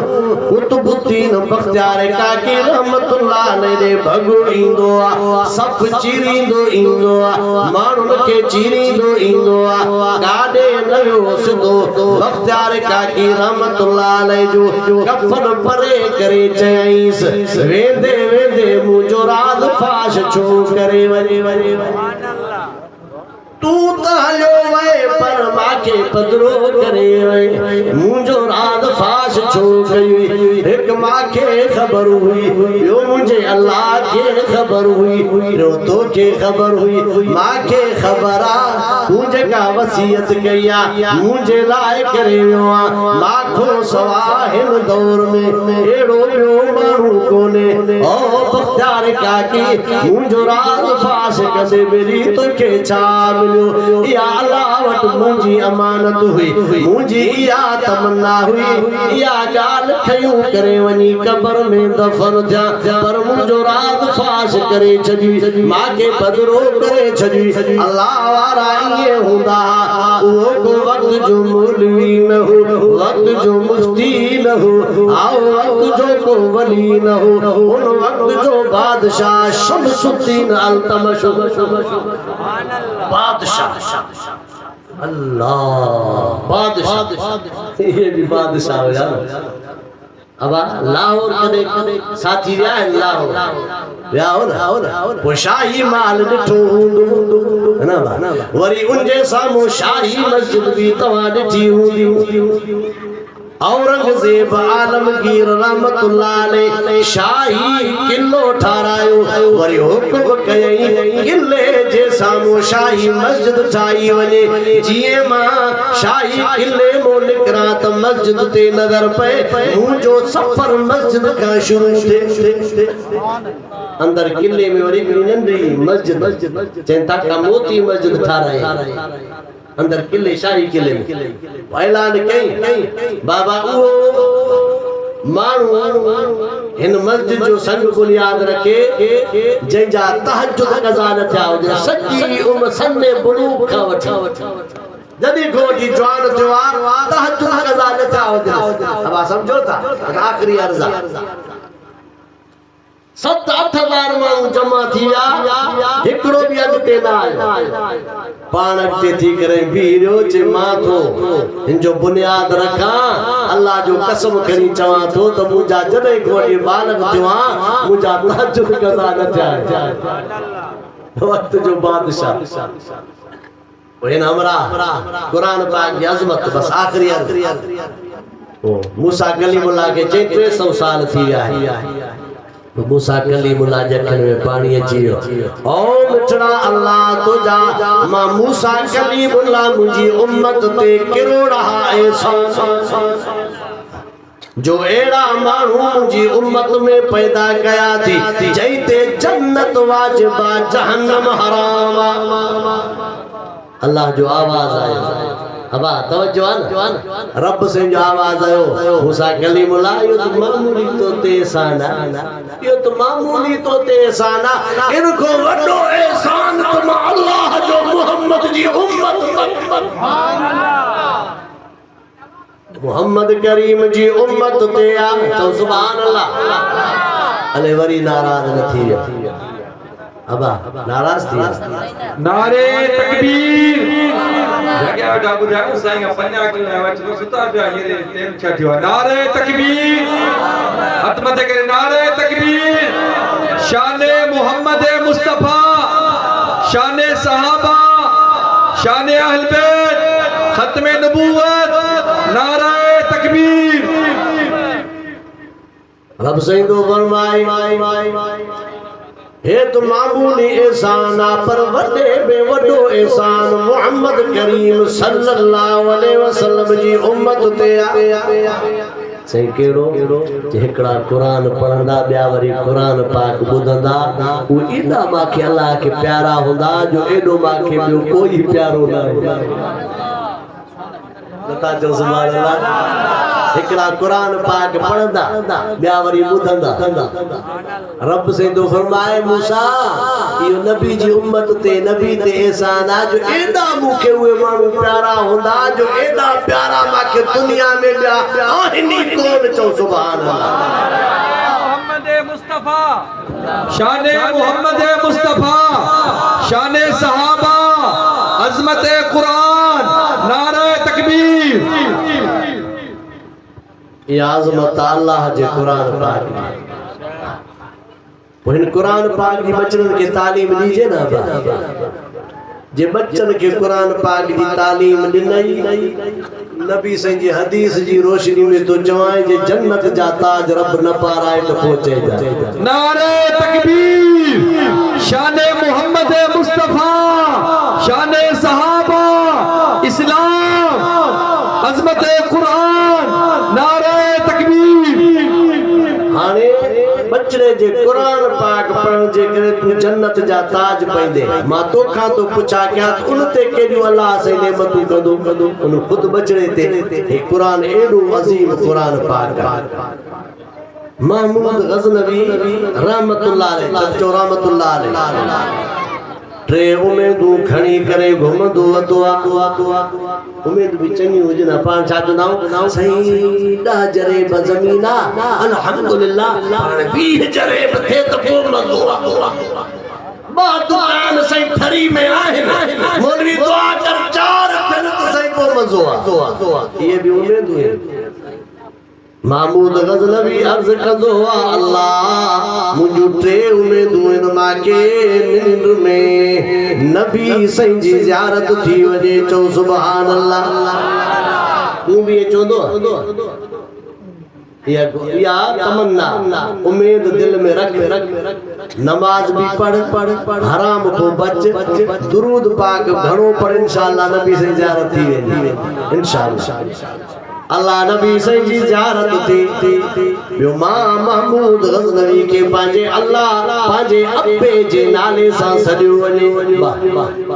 कुतुबुद्दीन बख्तियार काकी रहमतुल्लाह अलैहि भगो ईंदो आ सफ़ चीरींदो ईंदो आ माण्हुनि खे चीरींदो ईंदो आ काॾे न वियो सिधो बख्तियार काकी रहमतुल्लाह अलैहि जो कफ़न परे करे चयईंसि वेंदे वेंदे मुंहिंजो राज़ फाश छो करे वञे तू तो हलो वे पर माके पदरो करे वे मुंजो राज फाश छो गई एक माके खबर हुई यो मुझे अल्लाह के खबर हुई रो तो के खबर हुई माके खबरा मुझे का वसीयत कया मुझे लाए करे माखो सवाहिन दौर में एड़ो यो मारू कोने ओ बख्तियार काकी मुंजो राज फाश कदे मेरी तो के छा या अल्लाह वट मुंजी अमानत हुई मुंजी या तमन्ना हुई या गाल खयूं करे वनी कब्र में दफन थिया पर मुंजो राज फाश करे छजी माके पदरो करे छजी अल्लाह वारा ये हुंदा वो को वक्त जो मौलवी न हो वक्त जो मुफ्ती न हो आओ वक्त जो को वली न हो उन वक्त जो बादशाह शमसुद्दीन अल्तमश बादशाह अल्लाह बादशाह ये भी बादशाह हो यार अब लाहौर कदे साथी विया लाहौर विया हो ना वो शाही माल ॾिठो हूंदो ना वरी उनजे साम्हूं शाही मस्जिद भी तव्हां ॾिठी हूंदी औरंगजेब आलमगीर रहमतुल्लाह अलैहि शाही किलो ठारायो वरी हुक्म कयई किले जे साम्हूं शाही मस्जिद ठाही वने जिए मां शाही किले मो निकरा त मस्जिद ते नजर पए मुंहिंजो सफर मस्जिद खां शुरू थे अंदर किले में वरी नंढी मस्जिद चेंता का मोती मस्जिद ठाराई अंदर किले शाही किले में ऐलान कई बाबा वो माण्हू हिन मस्जिद जो संग बुनियाद रखे जंहिंजा तहज्जुद कज़ा न थिया हुजे सॼी उम्र सन्ने बुलूग खां वठी जॾहिं खां वठी जवान थियो आहे तहज्जुद कज़ा न थिया हुजे अब समझो था आखिरी अर्ज़ आहे 7-8 हज़ार माण्हू जमा थी विया हिकिड़ो बि अॻिते न आयो पाण अॻिते थी करे बीहो चे मां थो हिन जो बुनियाद रखां अल्लाह जो कसम खणी चवां थो त मुंहिंजा जॾहिं कोई बालग थियो आहे मुंहिंजा तहज्जुद कज़ा न थिया वक्त जो बादशाह हिन हमरा कुरान पाक जी अज़मत बस आखिरी ओ मूसा कलीमुल्लाह के 300 साल थी विया है मूसा कलीमुल्लाह जे अखियुनि में पानी अची वियो ओ मिठड़ा अल्लाह तुझा मां मूसा कलीमुल्लाह मुंहिंजी उम्मत ते किरोड़ा एहसान जो एड़ा माण्हू मुंहिंजी उम्मत में पैदा कया थी जंहिं ते जन्नत वाजिबा जहन्नम हराम अल्लाह जो आवाज आयो अबा तवज्जो आन रब से जो आवाज आयो मूसा कलीमुल्लाह यो तो मामूली तो ते एहसान यो तो मामूली तो ते एहसान इनको वड्डो एहसान तुम अल्लाह जो मोहम्मद जी उम्मत सुभान अल्लाह मोहम्मद करीम जी उम्मत ते आ तो सुभान अल्लाह अले वरी नाराज न थी अबा नाराज थी नारे तकबीर जगह दा बुधायो साईं 50 किलो वच तो सुता पिया ये टेम छटियो नारे तकबीर हथ मथे करे नारे तकबीर शाने मोहम्मद मुस्तफा शाने सहाबा शाने अहल बैत खत्मे नबूवत नारे तकबीर रब सही तो फरमाए हे तो मामूली एहसान पर वडे में वडो एहसान मोहम्मद करीम सल्लल्लाहु अलैहि वसल्लम जी उम्मत ते आ सही केड़ो जेकड़ा कुरान पढ़ंदा बिया वरी कुरान पाक बुधंदा उ इना माखे अल्लाह के प्यारा हुंदा जो एडो माखे बियो कोई प्यारो ना नथा चओ सुभाणे अल्लाह। हिकिड़ा क़ुरान पाक पढ़ंदा ॿिया वरी ॿुधंदा। रब सेंदो फरमाए मूसा इहो नबी जी उम्मत ते नबी ते एहसान आहे जो एॾा मूंखे उहे माण्हू प्यारा हूंदा जो एॾा प्यारा मूंखे दुनिया में ॿिया आहिनि ई कोन। चओ सुभाणे अल्लाह। मुस्तफा शाने मोहम्मद मुस्तफा शाने सहाबा अजमत कुरान नारे तकबीर। ये आज़मत अल्लाह जे कुरान पाक हिन कुरान पाक जी बचन के तालीम दीजिए ना जे बच्चन के कुरान पाक जी तालीम ॾिनई नबी साईं जी हदीस जी रोशनी में तो चवाएं जे जन्नत जा ताज रब न पाराए तो पहुंचे जा। नारे तकबीर शाने मोहम्मद मुस्तफा शाने सहाबा इस्लाम अजमत कुरान नारे तकबीर। हाने बचड़े जे कुरान पाक पढ़न जे करे तू जन्नत जा ताज पाइंदे। मां तो खां तो पुछा क्या उन ते केडियो अल्लाह से नेमतू कंदो उन खुद बचड़े ते हे कुरान एडो अजीम कुरान पाक। महमूद गजनवी रहमतुल्लाह अलैह चचो रहमतुल्लाह अलैह टे उमेदूं खणी करे घुमंदो वतो उमेद भी चंगी हुजे ना पाण छा चवंदा सही ॾह जरे बज़मीना अल्हम्दुलिल्लाह पाण 20 जरे थे त को मज़ो बा दुकान सही थरी में आहिनि मौलवी दुआ कर 4 थियनि त सही को मज़ो आहे। ये भी उमेदूं आहिनि। महमूद गजनवी अर्ज कंदो अल्लाह मुझो टे उमेदूं माके निंद में नबी साईं जी ज़ियारत थी वजे। चो सुभान अल्लाह। तू भी चोंदो या तमन्ना उम्मीद दिल में रख नमाज भी पढ़ हराम को बच दुरूद पाक घणो पढ़ इंशाअल्लाह नबी साईं ज़ियारत थी वेंदी इंशाअल्लाह। अल्लाह नबी साईं जी ज़ियारत थी बियो मां महमूद गजनवी के पांजे अल्लाह पांजे अब्बे जे नाले सां सॾियो वञे।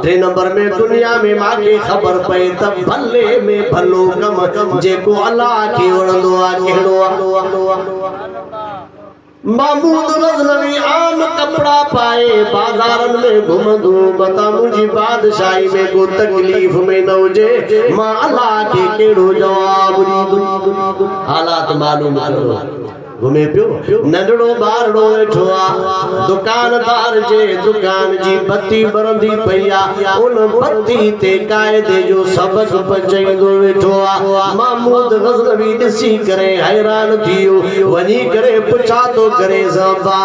3 नंबर में दुनिया में माके ख़बर पए त भले में भलो कम जेको अल्लाह खे वणंदो आहे कहिड़ो आहे। महमूद गजनवी आम कपड़ा पाए बाजारन में घुमंदो बता मुझी बादशाही में को तकलीफ में न हुजे मां अल्लाह के केड़ो जवाब दी। हालात मालूम करो घुमे पियो नंढड़ो ॿारड़ो वेठो आ दुकानदार जे दुकान जी बत्ती बरंदी पई आ उन बत्ती ते कायदे जो सबक पचाईंदो वेठो आ। महमूद गजनवी ॾिसी करे हैरान थियो वञी करे पुछा तो करे ज़बा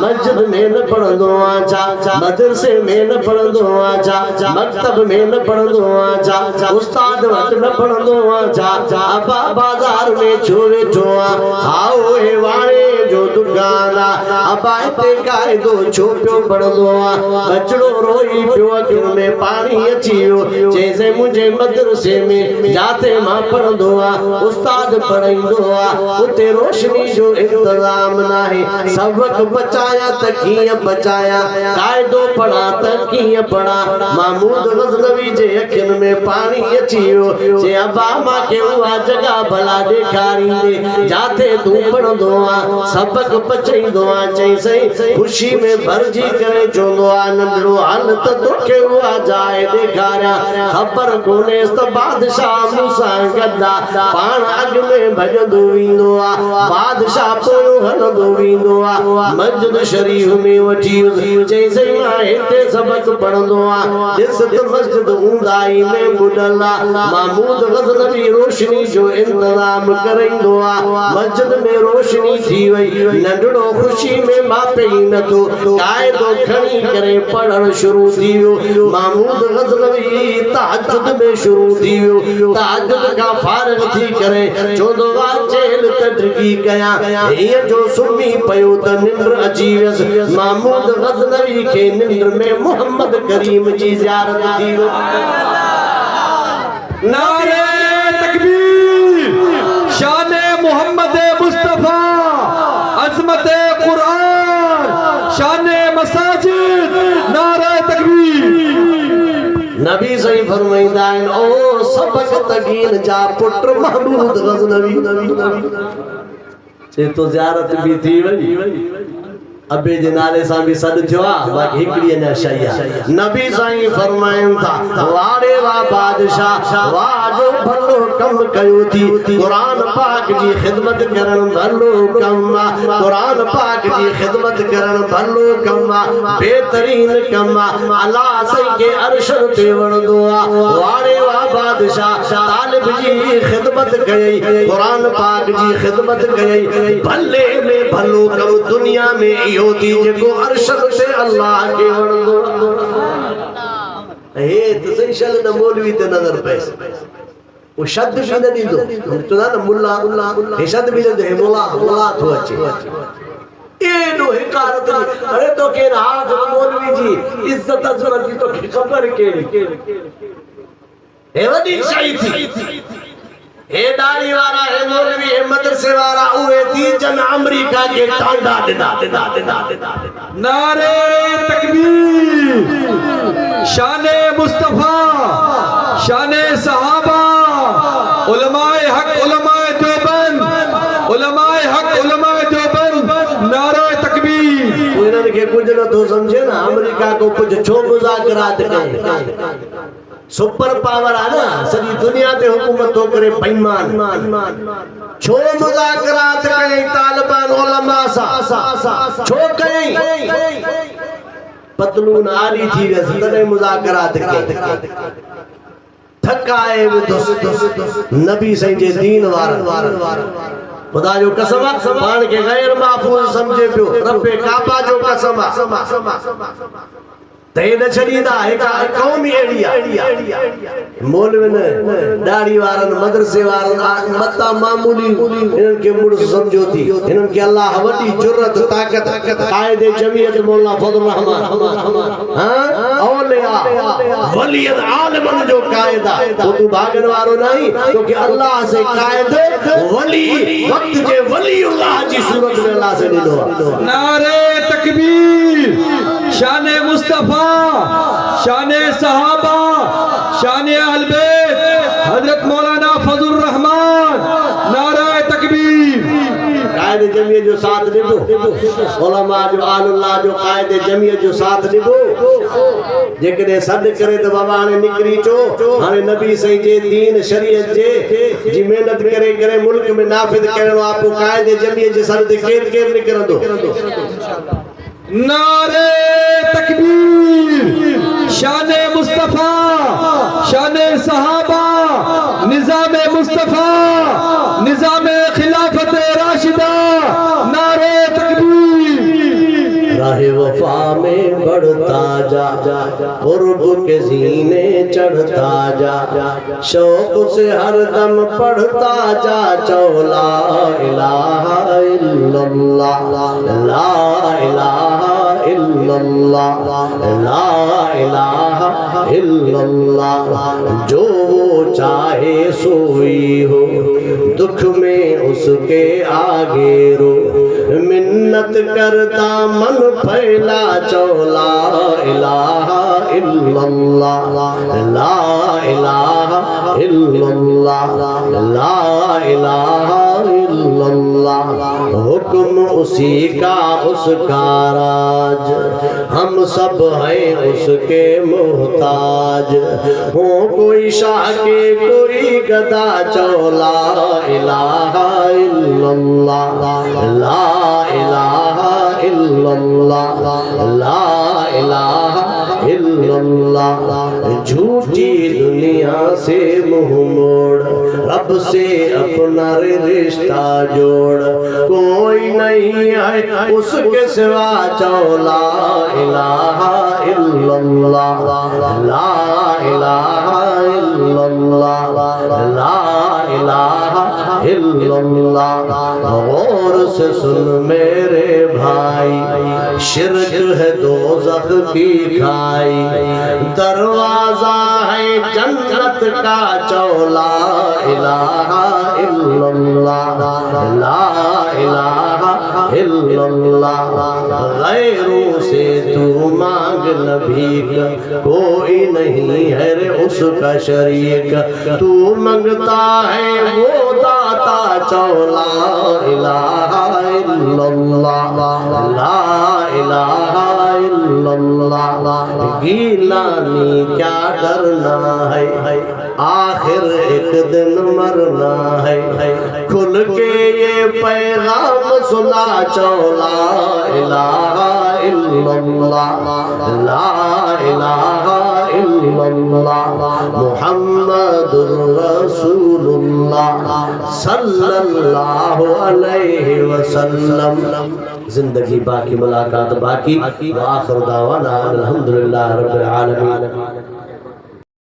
मस्जिद में न पढ़ंदो आ छा मदरसे में न पढ़ंदो आ छा मक्तब में न पढ़ंदो आ छा उस्ताद वटि न पढ़ंदो आ छा अबा बाजार में छो वेठो आ ओए वाणे जो दुकान अबा ते कायदो छो पियो पढ़ंदो आ। बचड़ो रोई पियो अखियुनि में पानी अची वियो जैसे मुझे मदरसे में जाते मां पढ़ंदो आ उस्ताद पढ़ाईंदो आ उते रोशनी जो इंतजाम नाहे सबक बचाया त कीअं बचाया कायदो पढ़ा त कीअं पढ़ा। महमूद गजनवी जे अखियुनि में पानी अची वियो जे अबा मांखे उहा जगह भला ॾेखारींदे जाते तूं पढ़ंदो आ सबक पचाईंदो आ। चई सही खुशी में भरजी करे चवंदो आ नंढड़ो हल त तोखे उहा जाइ ॾेखारियां ख़बर कोन्हे त बादशाह मूंसां गदा पाण अॻ में भॼंदो वेंदो आ बादशाह पोयों हलंदो वेंदो आ मस्जिद शरीफ में वठी चई सही मां हिते सबक पढ़ंदो आ ॾिस त मस्जिद ऊंदाई में बुॾल आ। महमूद गजनवी रोशनी जो इंतजाम कराईंदो आ मस्जिद में रोशनी थी वई नंढड़ो खुशी में मापे ई नथो कायदो खणी करे पढ़ण शुरू थी वियो। महमूद गजनवी तहज्जुद में शुरू थी वियो तहज्जुद का फारिग थी करे चवंदो आ चेल त ड्रिगी कयां हीअं जो सुम्ही पियो त निंड अची वियसि। महमूद गजनवी खे निंड में मोहम्मद करीम जी ज़ियारत थी वियो। नारे तकबीर शाने मोहम्मद मुस्तफा अजमत कुरान शाने मसाजिद नारे तकबीर। नबी सही फरमाइंदा आहिनि ओ सबक तगीन जा पुत्र महमूद गजनवी से तो ज़ियारत भी थी वई अबे जे नाले सां भी सद थियो आ बाकी हिकड़ी न शैया नबी साईं फरमाइन था वारे वा बादशाह वाह जो भलो कम कयो थी कुरान पाक जी खिदमत करण भलो कम कुरान पाक जी खिदमत करण भलो कम बेहतरीन कम अल्लाह सही के अर्श ते वणदो आ वारे वा बादशाह तालिब जी खिदमत कई कुरान पाक जी खिदमत कई भले में भलो कम दुनिया में होती जेको अरशद से अल्लाह के वणदो हे तो सही शल न मौलवी ते नजर पैस वो शब्द भी न दींदो तो ना मुल्ला हे शब्द भी न दे मुल्ला तो अचे ए नो हिकारत अरे तो के हाथ मौलवी जी इज्जत अजमत की तो खबर केड़ी हे वडी सही थी हे दाढ़ी वाला हे मौलवी हे मदरसे वाला उहे थी जन अमेरिका के टांडा दिना नारे तकबीर शाने मुस्तफा शाने सहाबा उलमाए हक उलमाए देवबंद उलमाए हक उलमाए देवबंद नारे तकबीर इन्हन के कुछ न तो समझे ना अमेरिका को कुछ छो मुज़ाकरात कई सुपर पावर आ ना सॼी दुनिया ते हुकूमत तो करे बेईमान छो मुज़ाकरात कई तालिबान उलमा सा छो कई पतलून आली थी वस तने मुज़ाकरात कई थकाए दोस्त नबी सही जे दीन वार खुदा जो कसम पान के गैर महफूज समझे पियो रब्बे काबा जो कसम ते न छडींदा हिक कौम एड़ी मौलवी दाढ़ी वारन मदरसे वारन मता मामूली इनन के मुड़ समझो थी इनन के अल्लाह वडी जुर्रत ताकत कायदे जमीयत मौला फजल रहमान हां औलिया वलियन आलिमन जो कायदा तो तू भागन वारो नहीं तो कि अल्लाह से कायदे वली वक्त जे वलीउल्लाह जी सूरत में अल्लाह से ॾिनो नारे तकबीर शाने मुस्तफा शाने सहाबा शाने अहल बैत हजरत मौलाना फजल रहमान नारा तकबीर कायदे जमीयत जो साथ देबो उलमा जो आलुल्लाह जो कायदे जमीयत जो साथ देबो जेकॾहिं सद करे त बाबा हाणे निकिरी चो हाणे नबी सही जे दीन शरीयत जे जी मेहनत करे करे मुल्क में नाफिज करणो आहे पोइ कायदे जमीयत जे सद ते केर केर निकिरंदो नारे तकबीर शाने मुस्तफा शाने सहाबा निजामे मुस्तफा निजामे खिलाफत राशिदा नारे तकबीर राहे वफा में बढ़ता जा कुर्ब के सीने चढ़ता जा शौक से हरदम पढ़ता जा चौला इलाहा इल्लल्लाह ला इलाहा इल्लल्लाह ला इलाहा इल्लल्लाह जो चाहे सोई हो दुख में उसके आगे रो मिन्नत करता मन फैला चौला इलाहा इल्लल्लाह ला इलाहा इल्लल्लाह ला इलाहा इल्लल्लाह हुक्म उसी का उसका राज हम सब हैं उसके मोहताज हो कोई शाह के कोई गदा चौला इलाहा इल्लल्लाह ला इलाहा इल्लल्लाह ला इलाहा इल्लल्लाह झूठी दुनिया से मुंह मोड़ रब से अपना रिश्ता जोड़ कोई नहीं है उसके सिवा चौला इलाहा इल्लल्लाह ला इलाहा इल्लल्लाह ला इलाहा इल्लल्लाह गौर से सुन मेरे भाई शिरक है दोज़ख की खाई दरवाजा है जन्नत का चौला इलाहा इल्लल्लाह ला इलाहा इल्लल्लाह गैरों से तू मांग नबी का कोई नहीं है रे उसका शरीक तू मंगता है वो दाता चौला इलाहा इल्लल्लाह ला इलाहा इल्लल्लाह गिलानी क्या करना है आखिर एक दिन मरना है खुल के ये पैगाम सुना चौला इलाहा इल्लल्लाह ला इलाहा इल्लल्लाह मुहम्मदुर रसूलुल्लाह सल्लल्लाहु अलैहि वसल्लम। जिंदगी बाकी मुलाकात बाकी। व आखिर दावाना अल्हम्दुलिल्लाह रब्बिल आलमीन।